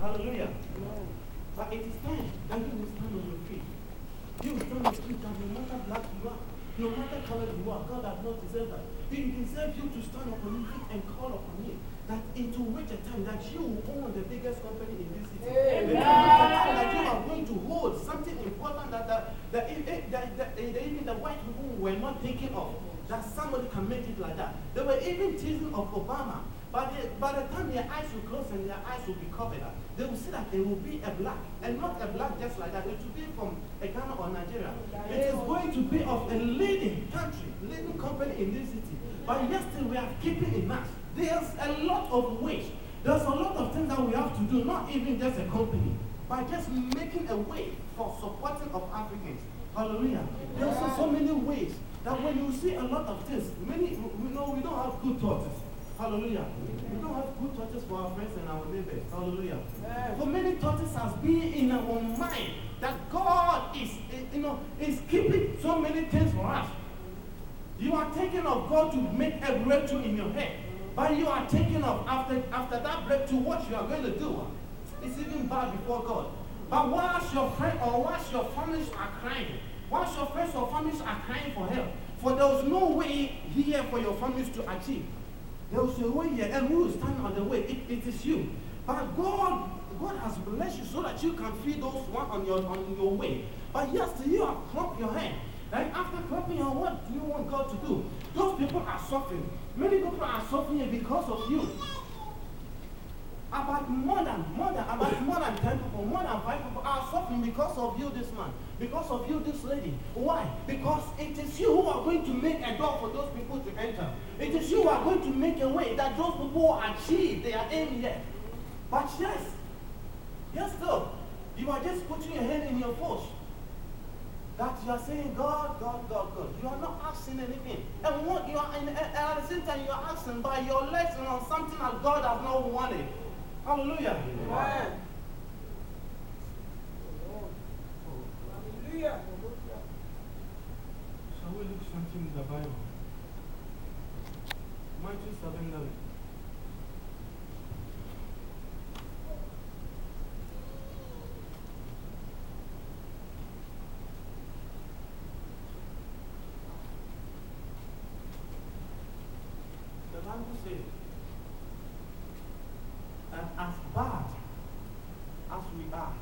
Hallelujah. But it is time that you will stand on your feet. You will stand on your feet that no matter black you are, no matter color you are, God has not deserved that. He deserves you to stand upon your feet and call upon Him. That into which a time that you will own the biggest company in this city. Into which a time that you are going to hold something important that even the white people were not thinking of. That somebody can make it like that. They were even teasing of Obama. But by the time their eyes will close and their eyes will be covered up, they will see that it will be a black. And not a black just like that. It will be from a Ghana or Nigeria. It is going to be of a leading country, leading company in this city. But yet still we are keeping in mind. There's a lot of ways. There's a lot of things that we have to do, not even just a company, but just making a way for supporting of Africans. Hallelujah. There's so many ways that when you see a lot of things, we don't have good thoughts. Hallelujah. We don't have good thoughts for our friends and our neighbors. Hallelujah. For many thoughts has been in our mind that God is keeping so many things for us. You are thinking of God to make a breakthrough in your head. But you are thinking of after that breakthrough what you are going to do. It's even bad before God. But whilst your friend or whilst your families are crying, whilst your friends or families are crying for help, for there is no way here for your families to achieve. There is a way here, and who will stand on the way? It is you. But God has blessed you so that you can feed those one on your way. But yes, you have clapped your hand. And after clapping your hand, what do you want God to do? Those people are suffering. Many people are suffering because of you. About more than 10 people, more than 5 people are suffering because of you this man, because of you this lady. Why? Because it is you who are going to make a door for those people to enter. It is you who are going to make a way that those people achieve their aim here. But yes still, you are just putting your hand in your pulse. That you are saying, God, God, God, God. You are not asking anything. And what you are at the same time you are asking by your lesson on something that God has not wanted. Hallelujah. Amen. Hallelujah. Shall we look something in the Bible? Matthew 7:11. The Bible says that as bad as we are,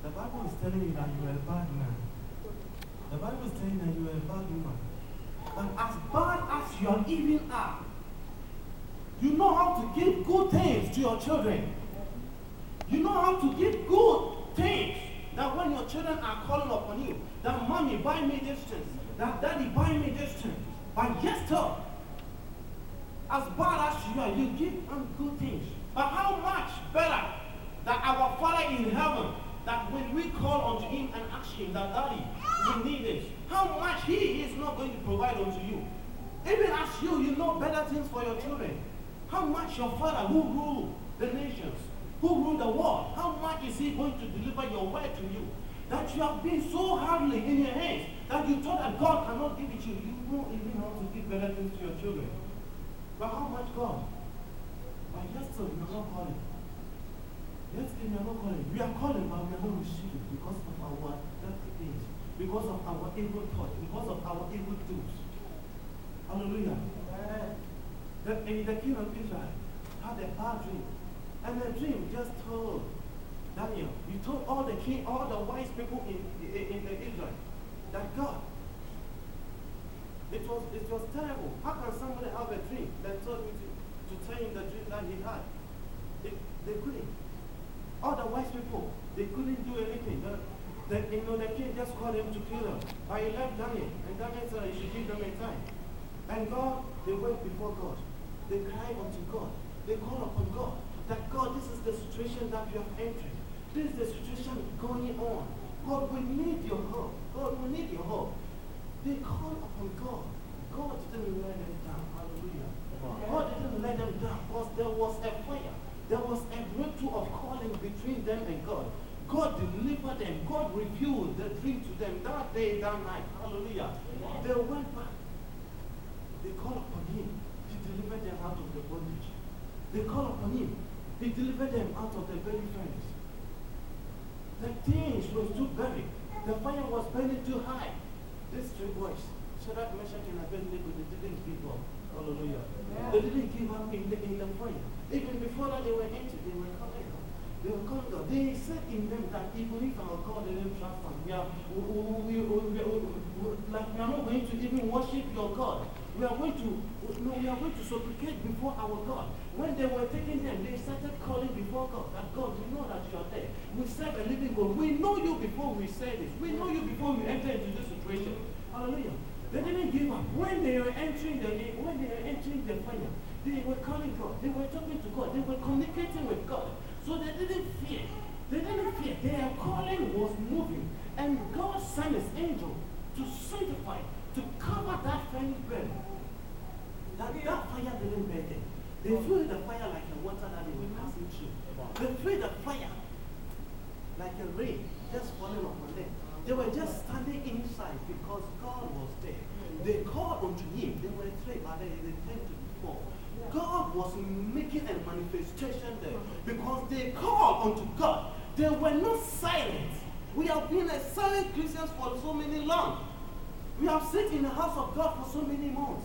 the Bible is telling you that you are a bad man. The Bible is telling you that you are a bad woman. But as bad as you even are, you know how to give good things to your children. You know how to give good things. That when your children are calling upon you, that mommy buy me this thing, that daddy buy me this thing. But yes, sir, as bad as you are, you give them good things. But how much better that our Father in heaven, that when we call unto Him and ask Him that daddy, we need this, how much He is not going to provide unto you. Even as you know better things for your children. How much your Father who ruled the nations, who ruled the world, how much is He going to deliver your word to you? That you have been so hardly in your hands that you thought that God cannot give it to you. You won't even know how to give better things to your children. But how much God? But yes, sir, we are not calling. Yes, we are not calling. We are calling, but we are not receiving because of our dirty things, because of our evil thoughts, because of our evil doings. Hallelujah. The king of Israel had a bad dream. And the dream just told Daniel, he told all the wise people in the Israel that God, it was terrible. How can somebody have a dream that told me to tell him the dream that he had? They couldn't. All the wise people, they couldn't do anything. The king just called him to kill them. But he left Daniel, and Daniel said he should give them a time. And God, they went before God. They cried unto God. They called upon God. That God, this is the situation that you have entered. This is the situation going on. God, we need your help. God, we need your help. They called upon God. God didn't let them down. Hallelujah. God didn't let them down because there was a fire. There was a breakthrough of calling between them and God. God delivered them. God revealed the dream to them that day, that night. Hallelujah. They went back. They called upon Him. He delivered them out of the bondage. They called upon Him. He delivered delivered them out of the very furnace. The things was too buried. The fire was burning too high. These three boys, Shadrach, Meshach, and Abednego, they didn't give up. Hallelujah. Yeah. They didn't give up in the fire. Even before that, they were empty. They were calling God. They were calling God. They said in them that even if our God didn't trust us, we are not going to even worship your God. We are going to supplicate before our God. When they were taking them, they started calling before God. That God, we know that you are there. We serve a living God. We know you before we say this. We know you before we enter into this situation. Hallelujah. They didn't give up. When they were entering the fire, they were calling God. They were talking to God. They were communicating with God. So they didn't fear. They didn't fear. Their calling was moving. And God sent his angel to sanctify, to cover that furnace burn. That fire didn't burn them. They threw the fire like a water that they were passing through. They threw the fire like a rain just falling upon them. They were just standing inside because God was there. They called unto him. They were three, but they tend to be four. God was making a manifestation there because they called unto God. They were not silent. We have been a silent Christians for so many long. We have sat in the house of God for so many months.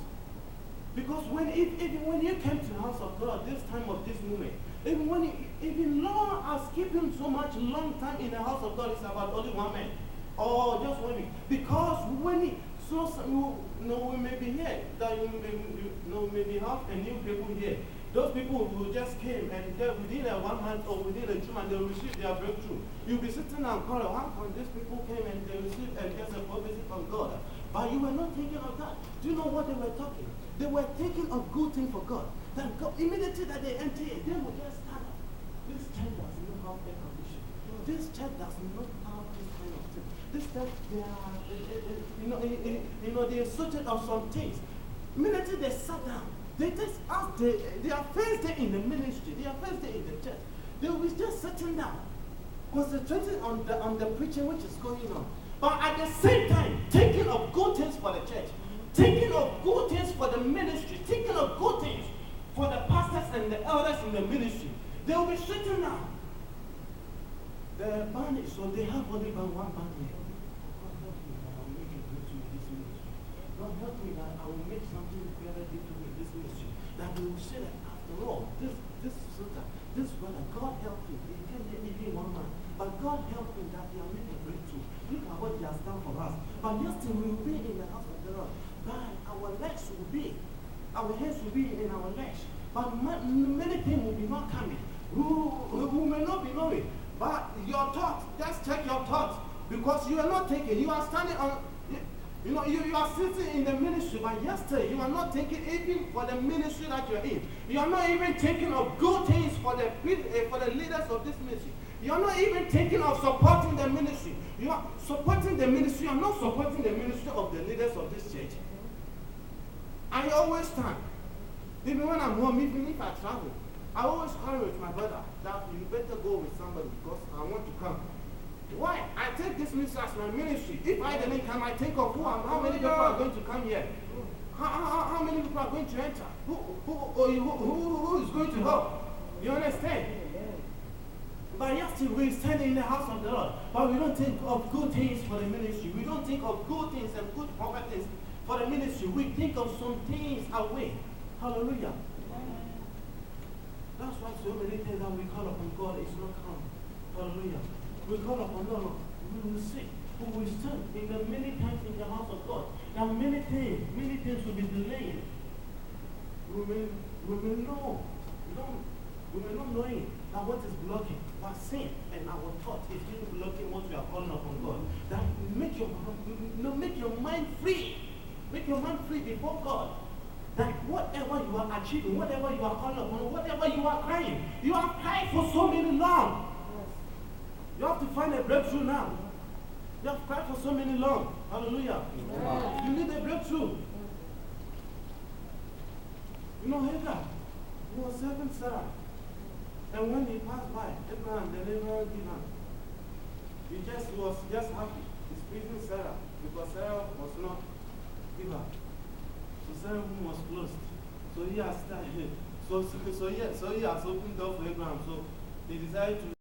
Because even when you came to the house of God, this time of this moment, even long as keeping so much long time in the house of God is about only one man. Or just 1 week. Because when we may be here, that we maybe have a new people here. Those people who just came and within a 1 month or within a 2 months, they will receive their breakthrough. You'll be sitting and calling, how come these people came and they received and just a prophecy from God? But you were not thinking of that. Do you know what they were talking? They were thinking of good things for God. Then God, immediately that they enter it, they will just stand up. This church does not have air condition. This church does not have this kind of thing. This church, they are sorted of some things. Immediately they sat down. They just asked their first day in the ministry, their first day in the church. They will just sitting down, concentrating on the preaching which is going on. But at the same time, thinking of good things for the church, thinking of good things for the ministry, thinking of good things for the pastors and the elders in the ministry. They will be sitting down. The band is, so they have only one band here. God help me that I will make a breakthrough in this ministry. God help me that I will make something very different in this ministry. That they will say that after all, this sister, this brother, God help him. He came here even one man. But God help him that he will make a breakthrough. Look at what he has done for us. But yesterday we will be in the house of the Lord. But our legs will be, our hands will be in our legs. But many things will be not coming. Who may not be knowing. But your thoughts, just check your thoughts. Because you are not thinking, you are standing on, you are sitting in the ministry, but yesterday you are not thinking even for the ministry that you are in. You are not even thinking of good things for the leaders of this ministry. You are not even thinking of supporting the ministry. You are supporting the ministry. You are not supporting the ministry of the leaders of this church. I always stand. Even when I'm home, even if I travel, I always call with my brother that you better go with somebody because I want to come. Why? I take this ministry as my ministry. If I didn't come, I think of how many people are going to come here. How many people are going to enter? Who is going to help? You understand? But yesterday we stand in the house of the Lord, but we don't think of good things for the ministry. We don't think of good things and good properties for the ministry. We think of some things away. Hallelujah. That's why so many things that we call upon God is not come. Hallelujah. We call upon God. We will see. We will stand in the many times in the house of God. Now many things will be delayed. We may know. We may not know that what is blocking. But sin and our thought is really blocking what we are calling upon God. That make your mind free. Make your mind free before God. That whatever you are achieving, whatever you are calling upon, whatever you are crying, you have cried for so many long. You have to find a breakthrough now. You have cried for so many long. Hallelujah. You need a breakthrough. You know, Hagar, he was serving Sarah. And when he passed by, Abraham, they never gave up. He was just happy. He's pleasing Sarah because Sarah was not give up. So Sarah's womb was closed. So he has started. So he has opened door for Abraham. So they decided to